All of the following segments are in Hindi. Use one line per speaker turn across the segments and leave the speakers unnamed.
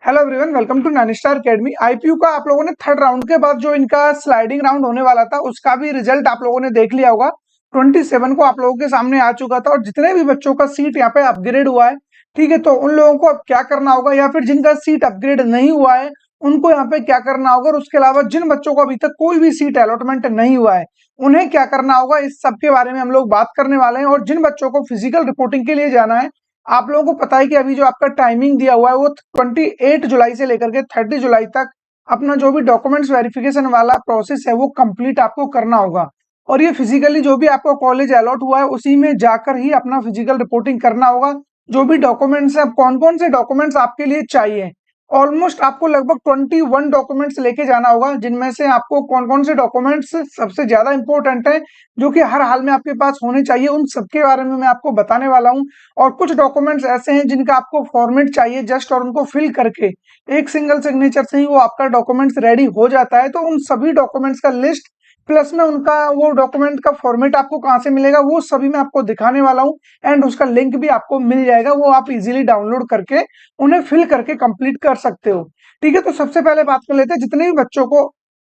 Hello everyone, welcome to Ninestar academy. IPU का आप लोगों ने थर्ड राउंड के बाद जो इनका स्लाइडिंग राउंड होने वाला था उसका भी रिजल्ट आप लोगों ने देख लिया होगा। 27 को आप लोगों के सामने आ चुका था और जितने भी बच्चों का सीट यहाँ पे अपग्रेड हुआ है, ठीक है, तो उन लोगों को अब क्या करना होगा या फिर जिनका सीट अपग्रेड नहीं हुआ है उनको यहाँ पे क्या करना होगा, और उसके अलावा जिन बच्चों को अभी तक कोई भी सीट अलॉटमेंट नहीं हुआ है उन्हें क्या करना होगा, इस सब के बारे में हम लोग बात करने वाले हैं। और जिन बच्चों को फिजिकल रिपोर्टिंग के लिए जाना है, आप लोगों को पता है कि अभी जो आपका टाइमिंग दिया हुआ है वो 28 जुलाई से लेकर के 30 जुलाई तक अपना जो भी डॉक्यूमेंट्स वेरिफिकेशन वाला प्रोसेस है वो कंप्लीट आपको करना होगा। और ये फिजिकली जो भी आपको कॉलेज अलॉट हुआ है उसी में जाकर ही अपना फिजिकल रिपोर्टिंग करना होगा। जो भी डॉक्यूमेंट्स है, कौन कौन से डॉक्यूमेंट्स आपके लिए चाहिए, ऑलमोस्ट आपको लगभग 21 डॉक्यूमेंट्स लेके जाना होगा, जिनमें से आपको कौन कौन से डॉक्यूमेंट्स सबसे ज्यादा इंपॉर्टेंट है जो कि हर हाल में आपके पास होने चाहिए, उन सबके बारे में मैं आपको बताने वाला हूं। और कुछ डॉक्यूमेंट्स ऐसे हैं जिनका आपको फॉर्मेट चाहिए जस्ट, और उनको फिल करके एक सिंगल सिग्नेचर से ही वो आपका डॉक्यूमेंट्स रेडी हो जाता है। तो उन सभी डॉक्यूमेंट्स का लिस्ट प्लस में उनका वो डॉक्यूमेंट का फॉर्मेट आपको कहाँ से मिलेगा वो सभी मैं आपको दिखाने वाला हूँ। एंड उसका लिंक भी आपको मिल जाएगा, वो आप इजीली डाउनलोड करके उन्हें फिल करके कंप्लीट कर सकते हो। ठीक है, तो सबसे पहले बात कर लेते हैं जितने भी बच्चों को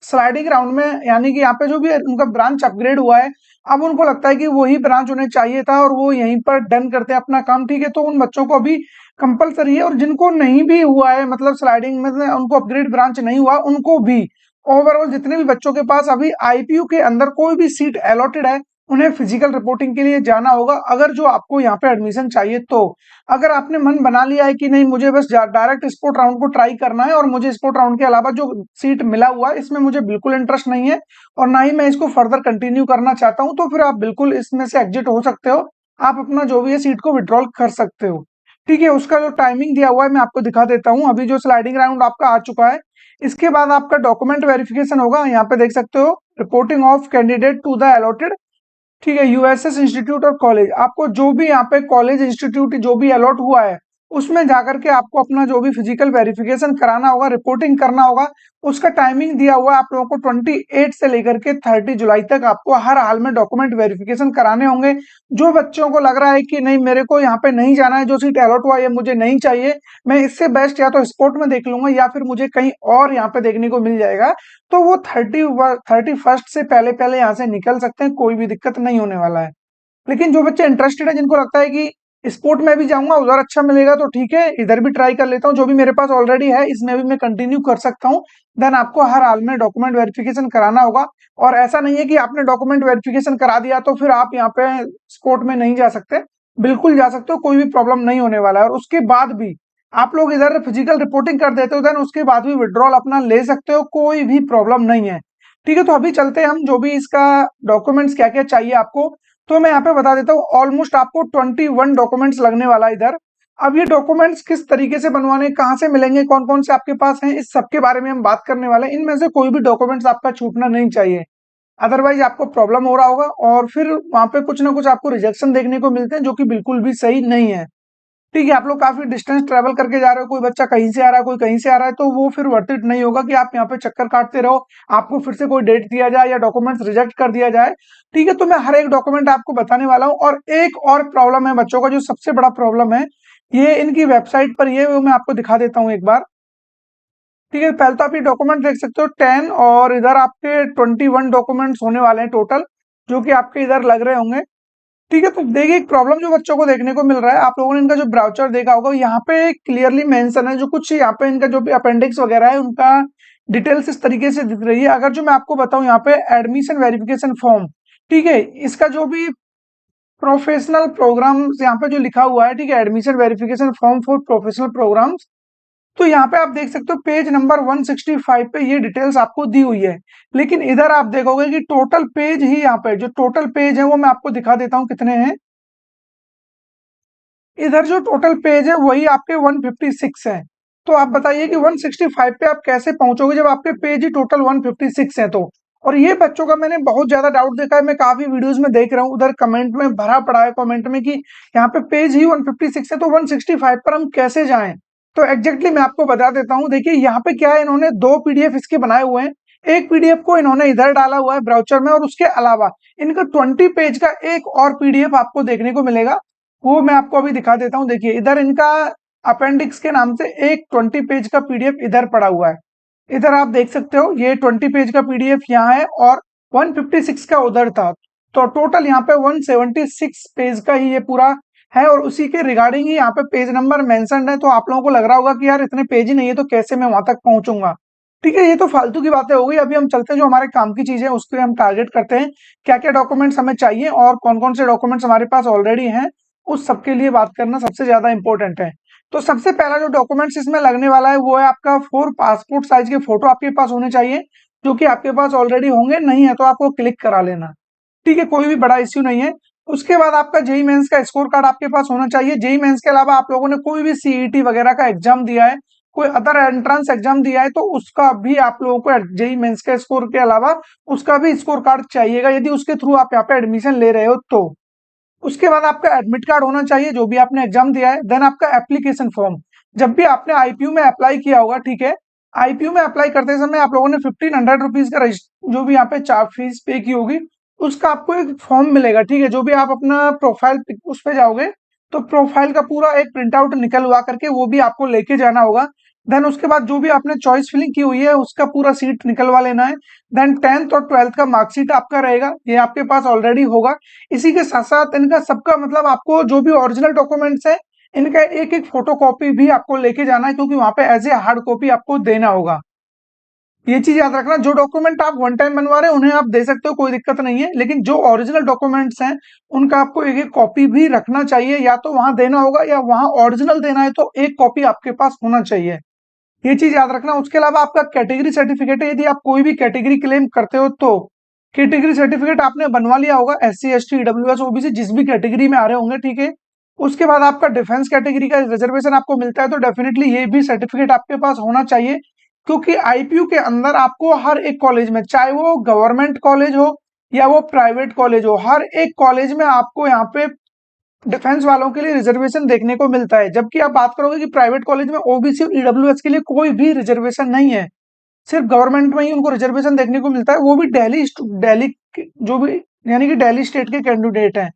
स्लाइडिंग राउंड में यानी कि यहाँ पे जो भी उनका ब्रांच अपग्रेड हुआ है, अब उनको लगता है कि वही ब्रांच उन्हें चाहिए था और वो यहीं पर डन करते हैं अपना काम। ठीक है, तो उन बच्चों को अभी कंपलसरी है, और जिनको नहीं भी हुआ है मतलब स्लाइडिंग में उनको अपग्रेड ब्रांच नहीं हुआ, उनको भी ओवरऑल जितने भी बच्चों के पास अभी आईपीयू के अंदर कोई भी सीट अलॉटेड है उन्हें फिजिकल रिपोर्टिंग के लिए जाना होगा। अगर जो आपको यहाँ पे एडमिशन चाहिए, तो अगर आपने मन बना लिया है कि नहीं मुझे बस डायरेक्ट स्पोर्ट राउंड को ट्राई करना है और मुझे स्पोर्ट राउंड के अलावा जो सीट मिला हुआ है इसमें मुझे बिल्कुल इंटरेस्ट नहीं है और ना ही मैं इसको फर्दर कंटिन्यू करना चाहता हूं, तो फिर आप बिल्कुल इसमें से एग्जिट हो सकते हो। आप अपना जो भी है सीट को विड्रॉल कर सकते हो। ठीक है, उसका जो टाइमिंग दिया हुआ है मैं आपको दिखा देता हूँ। अभी जो स्लाइडिंग राउंड आपका आ चुका है, इसके बाद आपका डॉक्यूमेंट वेरिफिकेशन होगा। यहाँ पे देख सकते हो, reporting of candidate to the allotted, ठीक है, यूएसएस इंस्टीट्यूट और कॉलेज। आपको जो भी यहाँ पे कॉलेज इंस्टीट्यूट जो भी अलॉट हुआ है उसमें जाकर के आपको अपना जो भी फिजिकल वेरिफिकेशन कराना होगा, रिपोर्टिंग करना होगा। उसका टाइमिंग दिया हुआ है आप लोगों को 28 से लेकर के 30 जुलाई तक आपको हर हाल में डॉक्यूमेंट वेरिफिकेशन कराने होंगे। जो बच्चों को लग रहा है कि नहीं मेरे को यहाँ पे नहीं जाना है, जो सीट अलॉट हुआ है मुझे नहीं चाहिए, मैं इससे बेस्ट या तो स्पोर्ट में देख लूंगा या फिर मुझे कहीं और यहाँ पे देखने को मिल जाएगा, तो वो 31 से पहले पहले यहाँ से निकल सकते हैं, कोई भी दिक्कत नहीं होने वाला है। लेकिन जो बच्चे इंटरेस्टेड है, जिनको लगता है कि स्पोर्ट में भी जाऊंगा उधर अच्छा मिलेगा तो ठीक है इधर भी ट्राई कर लेता हूँ, जो भी मेरे पास ऑलरेडी है इसमें भी मैं कंटिन्यू कर सकता हूँ, देन आपको हर हाल में डॉक्यूमेंट वेरिफिकेशन कराना होगा। और ऐसा नहीं है कि आपने डॉक्यूमेंट वेरिफिकेशन करा दिया तो फिर आप यहाँ पे स्पोर्ट में नहीं जा सकते, बिल्कुल जा सकते हो, कोई भी प्रॉब्लम नहीं होने वाला है। और उसके बाद भी आप लोग इधर फिजिकल रिपोर्टिंग कर देते हो, देन उसके बाद भी विड्रॉल अपना ले सकते हो, कोई भी प्रॉब्लम नहीं है। ठीक है, तो अभी चलते हैं हम जो भी इसका डॉक्यूमेंट्स क्या क्या चाहिए आपको, तो मैं यहाँ पे बता देता हूँ। ऑलमोस्ट आपको 21 डॉक्यूमेंट्स लगने वाला है इधर। अब ये डॉक्यूमेंट्स किस तरीके से बनवाने, कहाँ से मिलेंगे, कौन कौन से आपके पास हैं, इस सब के बारे में हम बात करने वाले हैं। इनमें से कोई भी डॉक्यूमेंट्स आपका छूटना नहीं चाहिए, अदरवाइज आपको प्रॉब्लम हो रहा होगा और फिर वहां पे कुछ ना कुछ आपको रिजेक्शन देखने को मिलते हैं जो कि बिल्कुल भी सही नहीं है। ठीक है, आप लोग काफी डिस्टेंस ट्रेवल करके जा रहे हो, कोई बच्चा कहीं से आ रहा है कोई कहीं से आ रहा है, तो वो फिर वर्थ इट नहीं होगा कि आप यहाँ पे चक्कर काटते रहो, आपको फिर से कोई डेट दिया जाए या डॉक्यूमेंट्स रिजेक्ट कर दिया जाए। ठीक है, तो मैं हर एक डॉक्यूमेंट आपको बताने वाला हूँ। और एक और प्रॉब्लम है बच्चों का, जो सबसे बड़ा प्रॉब्लम है, ये इनकी वेबसाइट पर ये वो मैं आपको दिखा देता हूँ एक बार। ठीक है, पहले तो आप ये डॉक्यूमेंट देख सकते हो 10, और इधर आपके 21 डॉक्यूमेंट्स होने वाले हैं टोटल, जो कि आपके इधर लग रहे होंगे। ठीक है, तो देखिए एक प्रॉब्लम जो बच्चों को देखने को मिल रहा है, आप लोगों ने इनका जो ब्राउचर देखा होगा यहाँ पे क्लियरली मेंशन है, जो कुछ यहाँ पे इनका जो भी अपेंडिक्स वगैरह है उनका डिटेल्स इस तरीके से दिख रही है। अगर जो मैं आपको बताऊं यहाँ पे एडमिशन वेरिफिकेशन फॉर्म, ठीक है, इसका जो भी प्रोफेशनल प्रोग्राम्स यहाँ पे जो लिखा हुआ है, ठीक है, admission verification form for professional programmes, तो यहाँ पे आप देख सकते हो पेज नंबर 165 पे ये डिटेल्स आपको दी हुई है। लेकिन इधर आप देखोगे कि टोटल पेज ही, यहाँ पे जो टोटल पेज है वो मैं आपको दिखा देता हूँ कितने हैं। इधर जो टोटल पेज है वही आपके 156 है। तो आप बताइए कि 165 पे आप कैसे पहुंचोगे जब आपके पेज ही टोटल 156 है तो। और ये बच्चों का मैंने बहुत ज्यादा डाउट देखा है, मैं काफी वीडियोस में देख रहा हूँ, उधर कमेंट में भरा पड़ा है कमेंट में कि यहाँ पे पेज ही 156 है तो 165 पर हम कैसे जाएं। तो एग्जैक्टली मैं आपको बता देता हूँ। देखिए यहाँ पे क्या है, इन्होंने दो पीडीएफ इसके बनाए हुए हैं। एक पीडीएफ को इन्होंने इधर डाला हुआ है ब्राउचर में, और उसके अलावा इनका 20 पेज का एक और पीडीएफ आपको देखने को मिलेगा, वो मैं आपको अभी दिखा देता हूँ। देखिए इधर इनका अपेंडिक्स के नाम से एक 20 पेज का पीडीएफ इधर पड़ा हुआ है। इधर आप देख सकते हो ये 20 पेज का पीडीएफ यहाँ है और 156 का उधर था। तो टोटल यहाँ पे 176 पेज का ही ये पूरा है और उसी के रिगार्डिंग ही यहाँ पे पेज नंबर मेंशन्ड है। तो आप लोगों को लग रहा होगा कि यार इतने पेज ही नहीं है तो कैसे मैं वहां तक पहुंचूंगा। ठीक है, ये तो फालतू की बातें हो गई। अभी हम चलते हैं जो हमारे काम की चीजें उसके हम टारगेट करते हैं, क्या क्या डॉक्यूमेंट्स हमें चाहिए और कौन कौन से डॉक्यूमेंट्स हमारे पास ऑलरेडी हैं, उस सबके लिए बात करना सबसे ज्यादा इंपॉर्टेंट है। तो सबसे पहला जो डॉक्यूमेंट्स इसमें लगने वाला है वो है आपका 4 पासपोर्ट साइज के फोटो आपके पास होने चाहिए, जो कि आपके पास ऑलरेडी होंगे, नहीं है तो आपको क्लिक करा लेना। ठीक है, कोई भी बड़ा इश्यू नहीं है। उसके बाद आपका जेई मेंस का स्कोर कार्ड आपके पास होना चाहिए। जेई मेंस के अलावा आप लोगों ने कोई भी सीईटी वगैरह का एग्जाम दिया है, कोई अदर एंट्रेंस एग्जाम दिया है, तो उसका भी आप लोगों को जेई मेंस के स्कोर के अलावा उसका भी स्कोर कार्ड चाहिएगा, यदि उसके थ्रू आप यहाँ पे एडमिशन ले रहे हो तो। उसके बाद आपका एडमिट कार्ड होना चाहिए जो भी आपने एग्जाम दिया है। देन आपका एप्लीकेशन फॉर्म, जब भी आपने आईपीयू में अप्लाई किया होगा, ठीक है, आईपीयू में अप्लाई करते समय आप लोगों ने 1500 रुपीज का जो भी यहाँ पे चार्ज फीस पे की होगी, उसका आपको एक फॉर्म मिलेगा। ठीक है, जो भी आप अपना प्रोफाइल उस पे जाओगे तो प्रोफाइल का पूरा एक प्रिंट आउट निकलवा करके वो भी आपको लेके जाना होगा। देन उसके बाद जो भी आपने चॉइस फिलिंग की हुई है उसका पूरा सीट निकलवा लेना है। देन 10th और 12th का मार्कशीट आपका रहेगा, ये आपके पास ऑलरेडी होगा। इसी के साथ साथ इनका सबका मतलब आपको जो भी ओरिजिनल डॉक्यूमेंट्स है इनका एक एक फोटो कॉपी भी आपको लेके जाना है, क्योंकि वहां पे एज ए हार्ड कॉपी आपको देना होगा। ये चीज याद रखना, जो डॉक्यूमेंट आप वन टाइम बनवा रहे हैं उन्हें आप दे सकते हो, कोई दिक्कत नहीं है, लेकिन जो ओरिजिनल डॉक्यूमेंट्स हैं उनका आपको एक एक कॉपी भी रखना चाहिए, या तो वहां देना होगा या वहां ओरिजिनल देना है तो एक कॉपी आपके पास होना चाहिए। ये चीज याद रखना। उसके अलावा आपका कैटेगरी सर्टिफिकेट है, यदि आप कोई भी कैटेगरी क्लेम करते हो तो कैटेगरी सर्टिफिकेट आपने बनवा लिया होगा, SC ST EWS OBC जिस भी कैटेगरी में आ रहे होंगे। ठीक है, उसके बाद आपका डिफेंस कैटेगरी का रिजर्वेशन आपको मिलता है तो डेफिनेटली ये भी सर्टिफिकेट आपके पास होना चाहिए, क्योंकि आईपीयू के अंदर आपको हर एक कॉलेज में, चाहे वो गवर्नमेंट कॉलेज हो या वो प्राइवेट कॉलेज हो, हर एक कॉलेज में आपको यहाँ पे डिफेंस वालों के लिए रिजर्वेशन देखने को मिलता है। जबकि आप बात करोगे कि प्राइवेट कॉलेज में ओबीसी और ईडब्ल्यूएस के लिए कोई भी रिजर्वेशन नहीं है, सिर्फ गवर्नमेंट में ही उनको रिजर्वेशन देखने को मिलता है, वो भी दिल्ली दिल्ली जो भी यानी कि दिल्ली स्टेट के कैंडिडेट हैं।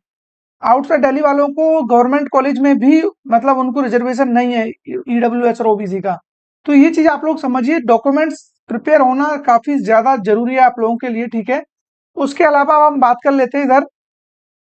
आउटसाइड दिल्ली वालों को गवर्नमेंट कॉलेज में भी मतलब उनको रिजर्वेशन नहीं है ईडब्ल्यूएस और ओबीसी का। तो ये चीज आप लोग समझिए, डॉक्यूमेंट्स प्रिपेयर होना काफी ज्यादा जरूरी है आप लोगों के लिए। ठीक है, उसके अलावा हम बात कर लेते हैं इधर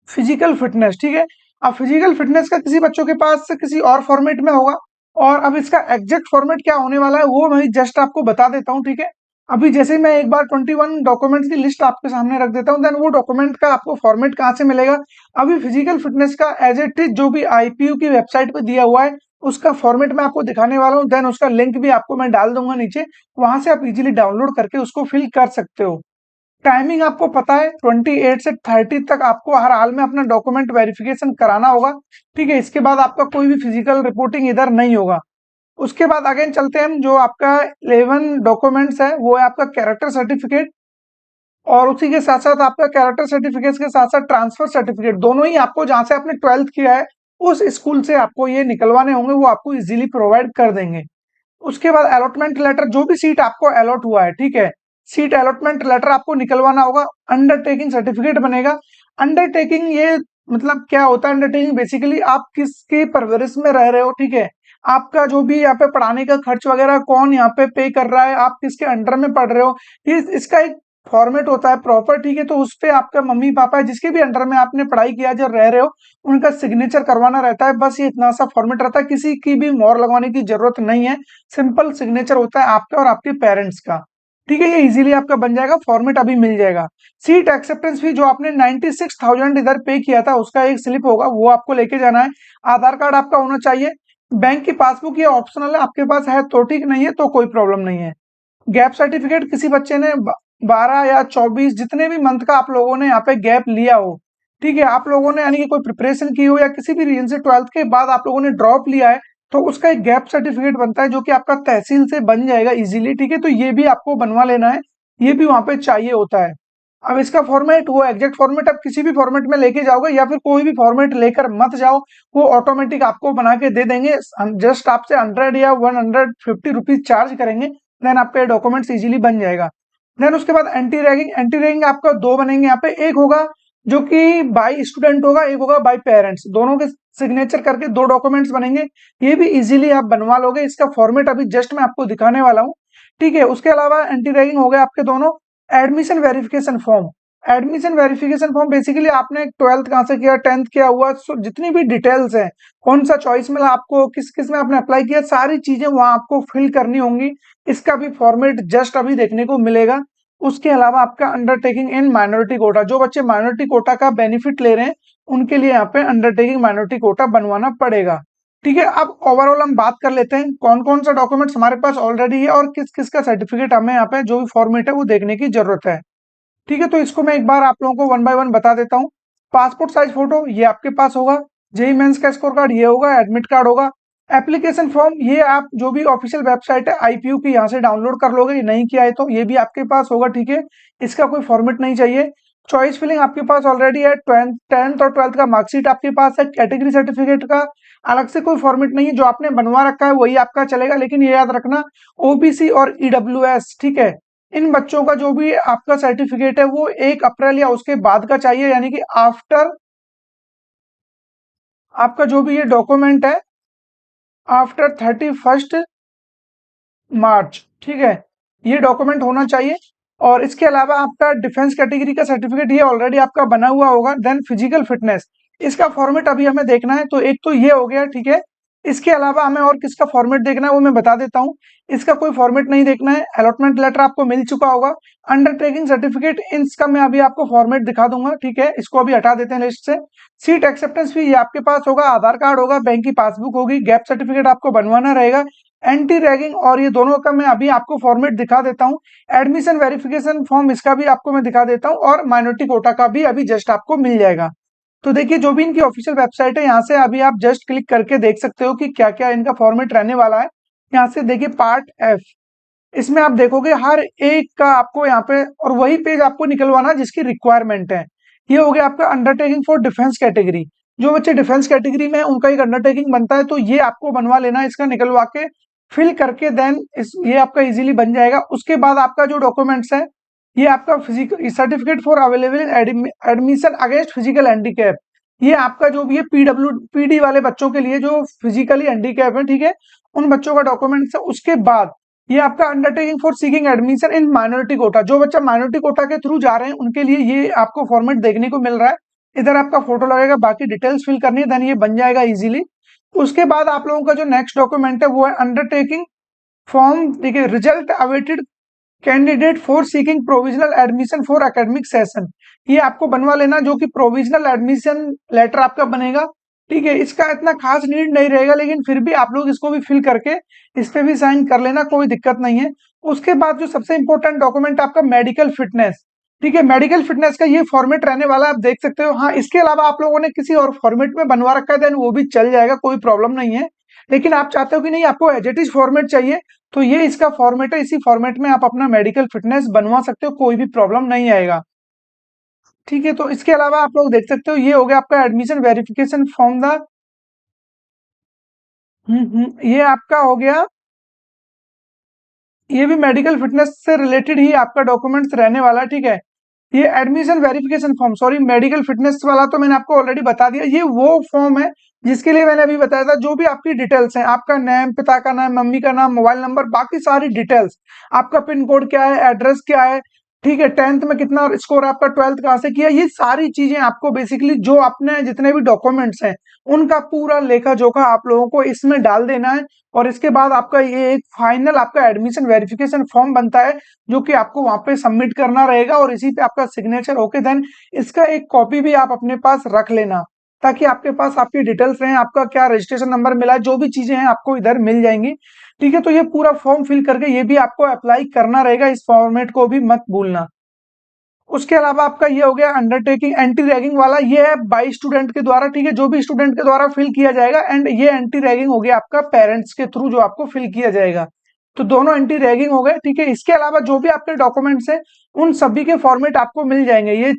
फिजिकल फिटनेस। ठीक है, अब फिजिकल फिटनेस का किसी बच्चों के पास किसी और फॉर्मेट में होगा, और अब इसका एग्जैक्ट फॉर्मेट क्या होने वाला है वो मैं जस्ट आपको बता देता हूँ। ठीक है, अभी जैसे मैं एक बार 21 डॉक्यूमेंट्स की लिस्ट आपके सामने रख देता हूँ, देन वो डॉक्यूमेंट का आपको फॉर्मेट कहाँ से मिलेगा। अभी फिजिकल फिटनेस का एज इट इज जो भी आईपीयू की वेबसाइट पे दिया हुआ है उसका फॉर्मेट मैं आपको दिखाने वाला हूँ। देन उसका लिंक भी आपको मैं डाल दूंगा नीचे, वहां से आप इजीली डाउनलोड करके उसको फिल कर सकते हो। टाइमिंग आपको पता है 28 से 30 तक आपको हर हाल में अपना डॉक्यूमेंट वेरिफिकेशन कराना होगा। ठीक है, इसके बाद आपका कोई भी फिजिकल रिपोर्टिंग इधर नहीं होगा। उसके बाद अगेन चलते हैं हम, जो आपका 11 डॉक्यूमेंट्स है वो है आपका कैरेक्टर सर्टिफिकेट, और उसी के साथ साथ आपका कैरेक्टर सर्टिफिकेट के साथ साथ ट्रांसफर सर्टिफिकेट, दोनों ही आपको जहां से आपने 12th किया है उस स्कूल से आपको ये निकलवाने होंगे, वो आपको इजीली प्रोवाइड कर देंगे। उसके बाद अलॉटमेंट लेटर, जो भी सीट आपको अलॉट हुआ है, ठीक है, सीट अलॉटमेंट लेटर आपको निकलवाना होगा। अंडरटेकिंग सर्टिफिकेट बनेगा। अंडरटेकिंग ये मतलब क्या होता है, अंडरटेकिंग बेसिकली आप किसकी परवरिश में रह रहे हो। ठीक है, आपका जो भी यहाँ पे पढ़ाने का खर्च वगैरह कौन यहाँ पे कर रहा है, आप किसके अंडर में पढ़ रहे हो, ये इसका एक फॉर्मेट होता है प्रॉपर। ठीक है, तो उस पे आपका मम्मी पापा जिसके भी अंडर में आपने पढ़ाई किया जो रह रहे हो उनका सिग्नेचर करवाना रहता है। बस ये इतना सा फॉर्मेट रहता है, किसी की भी मोहर लगवाने की जरूरत नहीं है, सिंपल सिग्नेचर होता है आपका और आपके पेरेंट्स का। ठीक है, ये इजीली आपका बन जाएगा, फॉर्मेट अभी मिल जाएगा। सीट एक्सेप्टेंस फी जो आपने 96,000 इधर पे किया था उसका एक स्लिप होगा, वो आपको लेके जाना है। आधार कार्ड आपका होना चाहिए। बैंक की पासबुक ये ऑप्शनल है, आपके पास है तो ठीक, नहीं है तो कोई प्रॉब्लम नहीं है। गैप सर्टिफिकेट, किसी बच्चे ने 12 या 24 जितने भी मंथ का आप लोगों ने यहाँ पे गैप लिया हो, ठीक है, आप लोगों ने यानी कि कोई प्रिपरेशन की हो या किसी भी रीजन से 12th के बाद आप लोगों ने ड्रॉप लिया है, तो उसका एक गैप सर्टिफिकेट बनता है जो कि आपका तहसील से बन जाएगा इजीली। ठीक है, तो ये भी आपको बनवा लेना है, ये भी वहां पे चाहिए होता है। अब इसका फॉर्मेट, वो एग्जैक्ट फॉर्मेट आप किसी भी फॉर्मेट में लेके जाओगे या फिर कोई भी फॉर्मेट लेकर मत जाओ, वो ऑटोमेटिक आपको बना के दे देंगे। जस्ट आपसे 100 या 150 रुपीज चार्ज करेंगे, देन आपका डॉक्यूमेंट्स इजीली बन जाएगा। देन उसके बाद एंटी रैगिंग, एंटी रैगिंग आपका दो बनेंगे यहाँ पे, एक होगा जो कि बाय स्टूडेंट होगा, एक होगा बाय पेरेंट्स, दोनों के सिग्नेचर करके दो डॉक्यूमेंट्स बनेंगे। ये भी इजीली आप बनवा लोगे। इसका फॉर्मेट अभी जस्ट मैं आपको दिखाने वाला हूँ, ठीक है। उसके अलावा एंटी रैगिंग हो गए आपके दोनों। Admission verification form, admission verification form basically आपने 12th कहाँ से किया, 10th किया हुआ, जितनी भी डिटेल्स है, कौन सा चॉइस मिला आपको, किस किस में आपने अप्लाई किया, सारी चीजें वहां आपको फिल करनी होंगी। इसका भी फॉर्मेट जस्ट अभी देखने को मिलेगा। उसके अलावा आपका अंडरटेकिंग इन माइनॉरिटी कोटा, जो बच्चे माइनॉरिटी कोटा का बेनिफिट ले रहे हैं उनके लिए यहाँ पे अंडरटेकिंग माइनॉरिटी कोटा बनवाना पड़ेगा, ठीक है। अब ओवरऑल हम बात कर लेते हैं कौन कौन सा डॉक्यूमेंट्स हमारे पास ऑलरेडी है और किस किस का सर्टिफिकेट हमें यहाँ पे जो भी फॉर्मेट है वो देखने की जरूरत है, ठीक है। तो इसको मैं एक बार आप लोगों को वन बाय वन बता देता हूँ। पासपोर्ट साइज फोटो ये आपके पास होगा, जेई मेंस का स्कोर कार्ड ये होगा, एडमिट कार्ड होगा। एप्लीकेशन फॉर्म ये आप जो भी ऑफिशियल वेबसाइट है आईपीयू की यहाँ से डाउनलोड कर लोगे, नहीं किया है तो ये भी आपके पास होगा, ठीक है। इसका कोई फॉर्मेट नहीं चाहिए। चॉइस फिलिंग आपके पास ऑलरेडी है, 10th और 12th का मार्कशीट आपके पास है। कैटेगरी सर्टिफिकेट का अलग से कोई फॉर्मेट नहीं है, जो आपने बनवा रखा है वही आपका चलेगा, लेकिन ये याद रखना ओबीसी और ईडब्ल्यूएस, ठीक है, इन बच्चों का जो भी आपका सर्टिफिकेट है वो 1 अप्रैल या उसके बाद का चाहिए, यानी कि आफ्टर आपका जो भी ये डॉक्यूमेंट है आफ्टर 31 मार्च, ठीक है, ये डॉक्यूमेंट होना चाहिए। और इसके अलावा आपका डिफेंस कैटेगरी का सर्टिफिकेट ये ऑलरेडी आपका बना हुआ होगा। देन फिजिकल फिटनेस, इसका फॉर्मेट अभी हमें देखना है, तो एक तो ये हो गया, ठीक है। इसके अलावा हमें और किसका फॉर्मेट देखना है वो मैं बता देता हूँ। इसका कोई फॉर्मेट नहीं देखना है, अलॉटमेंट लेटर आपको मिल चुका होगा। अंडरटेकिंग सर्टिफिकेट, इसका मैं अभी आपको फॉर्मेट दिखा दूंगा, ठीक है। इसको अभी हटा देते हैं लिस्ट से। सीट एक्सेप्टेंस फी ये आपके पास होगा, आधार कार्ड होगा, बैंक की पासबुक होगी, गैप सर्टिफिकेट आपको बनवाना रहेगा। एंटी रैगिंग और ये दोनों का मैं अभी आपको फॉर्मेट दिखा देता हूँ। एडमिशन वेरिफिकेशन फॉर्म इसका भी आपको मैं दिखा देता हूँ, और माइनॉरिटी कोटा का भी अभी जस्ट आपको मिल जाएगा। तो देखिए जो भी इनकी ऑफिशियल वेबसाइट है यहाँ से अभी आप जस्ट क्लिक करके देख सकते हो कि क्या क्या इनका फॉर्मेट रहने वाला है। यहाँ से देखिए पार्ट एफ, इसमें आप देखोगे हर एक का आपको यहाँ पे और वही पेज आपको निकलवाना जिसकी रिक्वायरमेंट है। ये हो गया आपका अंडरटेकिंग फॉर डिफेंस कैटेगरी, जो बच्चे डिफेंस कैटेगरी में हैं, उनका एक अंडरटेकिंग बनता है, तो ये आपको बनवा लेना है, इसका निकलवा के फिल करके देन ये आपका इजीली बन जाएगा। उसके बाद आपका जो डॉक्यूमेंट्स है ये आपका physical certificate for available admission against physical handicap, ये आपका जो भी है पीडी वाले बच्चों के लिए जो फिजिकली हैंडीकैप है, ठीक है, उन बच्चों का डॉक्यूमेंट्स है। उसके बाद ये आपका undertaking for seeking admission in minority quota, जो बच्चा माइनॉरिटी कोटा के थ्रू जा रहे हैं उनके लिए ये आपको फॉर्मेट देखने को मिल रहा है। इधर आपका फोटो लगेगा, बाकी डिटेल्स फिल करनी है, देन ये बन जाएगा इजीली। उसके बाद आप लोगों का जो नेक्स्ट डॉक्यूमेंट है वो है अंडरटेकिंग फॉर्म, देखिए result awaited candidate for seeking provisional admission for academic session, ये आपको बनवा लेना, जो कि प्रोविजनल एडमिशन लेटर आपका बनेगा, ठीक है। इसका इतना खास नीड नहीं रहेगा, लेकिन फिर भी आप लोग इसको भी फिल करके इस पे भी साइन कर लेना, कोई दिक्कत नहीं है। उसके बाद जो सबसे इंपॉर्टेंट डॉक्यूमेंट आपका मेडिकल फिटनेस, ठीक है, मेडिकल फिटनेस का ये फॉर्मेट रहने वाला, आप देख सकते हो। हाँ, इसके अलावा आप लोगों ने किसी और फॉर्मेट में बनवा रखा है देन वो भी चल जाएगा, कोई प्रॉब्लम नहीं है। लेकिन आप चाहते हो कि नहीं आपको एज इट इज फॉर्मेट चाहिए, तो ये इसका फॉर्मेट है, इसी फॉर्मेट में आप अपना मेडिकल फिटनेस बनवा सकते हो, कोई भी प्रॉब्लम नहीं आएगा, ठीक है। तो इसके अलावा आप लोग देख सकते हो ये हो गया आपका एडमिशन वेरिफिकेशन फॉर्म द ये आपका हो गया, ये भी मेडिकल फिटनेस से रिलेटेड ही आपका डॉक्यूमेंट्स रहने वाला है, ठीक है। ये admission verification form, sorry medical fitness वाला तो मैंने आपको ऑलरेडी बता दिया, ये वो फॉर्म है जिसके लिए मैंने अभी बताया था, जो भी आपकी डिटेल्स हैं, आपका नेम, पिता का नाम, मम्मी का नाम, मोबाइल नंबर, बाकी सारी डिटेल्स, आपका पिन कोड क्या है, एड्रेस क्या है, ठीक है, 10th में कितना स्कोर आपका, 12th कहाँ से किया, ये सारी चीजें आपको बेसिकली जो अपने जितने भी डॉक्यूमेंट्स हैं उनका पूरा लेखा जोखा आप लोगों को इसमें डाल देना है। और इसके बाद आपका ये एक फाइनल आपका एडमिशन वेरिफिकेशन फॉर्म बनता है, जो कि आपको वहां पे सबमिट करना रहेगा, और इसी पे आपका सिग्नेचर होके देन इसका एक कॉपी भी आप अपने पास रख लेना, ताकि आपके पास आपकी डिटेल्स रहे, आपका क्या रजिस्ट्रेशन नंबर मिला है, जो भी चीजें हैं आपको इधर मिल जाएंगी, ठीक है। तो ये पूरा फॉर्म फिल करके ये भी आपको अप्लाई करना रहेगा, इस फॉर्मेट को भी मत भूलना। उसके अलावा आपका ये हो गया अंडरटेकिंग एंटी रैगिंग वाला, ये है बाई स्टूडेंट के द्वारा, ठीक है, जो भी स्टूडेंट के द्वारा फिल किया जाएगा। एंड ये एंटी रैगिंग हो गया आपका पेरेंट्स के थ्रू जो आपको फिल किया जाएगा, तो दोनों एंटी रैगिंग हो गए, ठीक है। इसके अलावा जो भी आपके डॉक्यूमेंट्स हैं उन सभी के फॉर्मेट आपको मिल जाएंगे। ये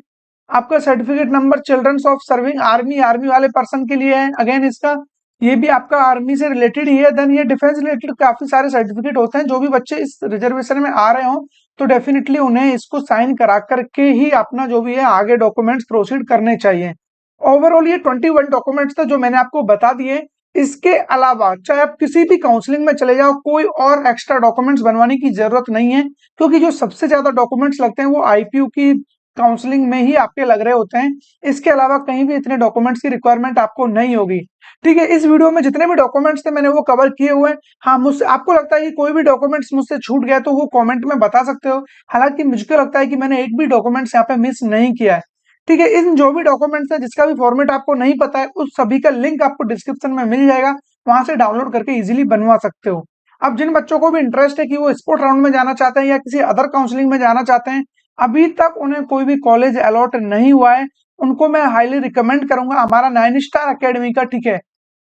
आपका certificate number childrens of serving army, army वाले पर्सन के लिए है, अगेन इसका ये भी आपका आर्मी से रिलेटेड ही है। देन ये डिफेंस रिलेटेड काफी सारे सर्टिफिकेट होते हैं। जो भी बच्चे इस रिजर्वेशन में आ रहे हो तो डेफिनेटली उन्हें इसको साइन करा करके ही अपना जो भी है आगे डॉक्यूमेंट्स प्रोसीड करने चाहिए। ओवरऑल ये 21 डॉक्यूमेंट्स थे जो मैंने आपको बता दिए। इसके अलावा चाहे आप किसी भी काउंसलिंग में चले जाओ, कोई और एक्स्ट्रा डॉक्यूमेंट्स बनवाने की जरूरत नहीं है, क्योंकि जो सबसे ज्यादा डॉक्यूमेंट्स लगते हैं वो आईपीयू की काउंसलिंग में ही आपके लग रहे होते हैं। इसके अलावा कहीं भी इतने डॉक्यूमेंट्स की रिक्वायरमेंट आपको नहीं होगी। ठीक है, इस वीडियो में जितने भी डॉक्यूमेंट्स थे मैंने वो कवर किए हुए हैं। हाँ, मुझसे आपको लगता है कि कोई भी डॉक्यूमेंट्स मुझसे छूट गया तो वो कमेंट में बता सकते हो। हालांकि मुझको लगता है कि मैंने एक भी डॉक्यूमेंट्स यहाँ पे मिस नहीं किया है। ठीक है, इन जो भी डॉक्यूमेंट्स है जिसका भी फॉर्मेट आपको नहीं पता है उस सभी का लिंक आपको डिस्क्रिप्शन में मिल जाएगा, वहां से डाउनलोड करके इजीली बनवा सकते हो। अब जिन बच्चों को भी इंटरेस्ट है कि वो स्पोर्ट राउंड में जाना चाहते हैं या किसी अदर काउंसलिंग में जाना चाहते हैं, अभी तक उन्हें कोई भी कॉलेज अलॉट नहीं हुआ है, उनको मैं हाईली रिकमेंड करूंगा हमारा 9 स्टार अकेडमी का। ठीक है,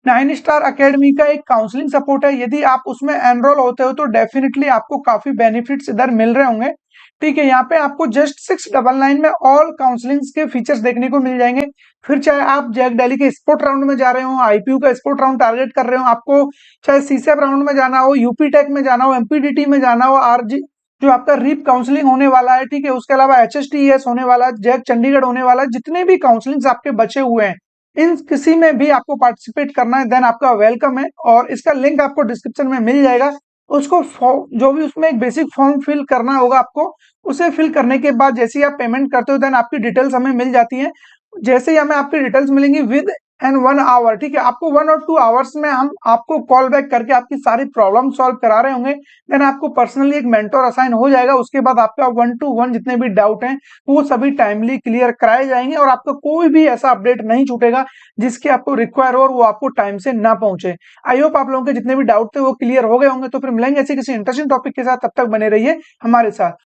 9 स्टार अकेडमी का एक काउंसलिंग सपोर्ट है, यदि आप उसमें एनरोल होते हो तो डेफिनेटली आपको काफी बेनिफिट्स इधर मिल रहे होंगे। ठीक है, यहाँ पे आपको जस्ट 699 में ऑल काउंसलिंग के फीचर्स देखने को मिल जाएंगे। फिर चाहे आप जैक दिल्ली के स्पोर्ट राउंड में जा रहे हो, आईपीयू का स्पोर्ट राउंड टारगेट कर रहे हो, आपको चाहे सीसेप राउंड में जाना हो, यूपी टेक में जाना हो, एमपीडीटी में जाना हो, आरजी जो आपका रीप काउंसलिंग होने वाला है, ठीक है, उसके अलावा एचएसटीएस होने वाला है, जैक चंडीगढ़ होने वाला है, जितने भी काउंसलिंग आपके बचे हुए हैं इन किसी में भी आपको पार्टिसिपेट करना है देन आपका वेलकम है, और इसका लिंक आपको डिस्क्रिप्शन में मिल जाएगा। उसको जो भी उसमें एक बेसिक फॉर्म फिल करना होगा आपको, उसे फिल करने के बाद जैसे ही आप पेमेंट करते हो देन आपकी डिटेल्स हमें मिल जाती है। जैसे ही हमें आपकी डिटेल्स मिलेंगी विद एंड 1 आवर, ठीक है, आपको 1 और 2 आवर्स में हम आपको कॉल बैक करके आपकी सारी प्रॉब्लम सॉल्व करा रहे होंगे। देन आपको पर्सनली एक मेंटोर असाइन हो जाएगा। उसके बाद आपका 1 to 1 जितने भी डाउट हैं वो सभी टाइमली क्लियर कराए जाएंगे, और आपका कोई भी ऐसा अपडेट नहीं छूटेगा जिसकी आपको रिक्वायर हो और वो आपको टाइम से ना पहुंचे। आई होप आप लोगों के जितने भी डाउट थे वो क्लियर हो गए होंगे। तो फिर मिलेंगे ऐसे किसी इंटरेस्टिंग टॉपिक के साथ, तब तक बने रहिए हमारे साथ।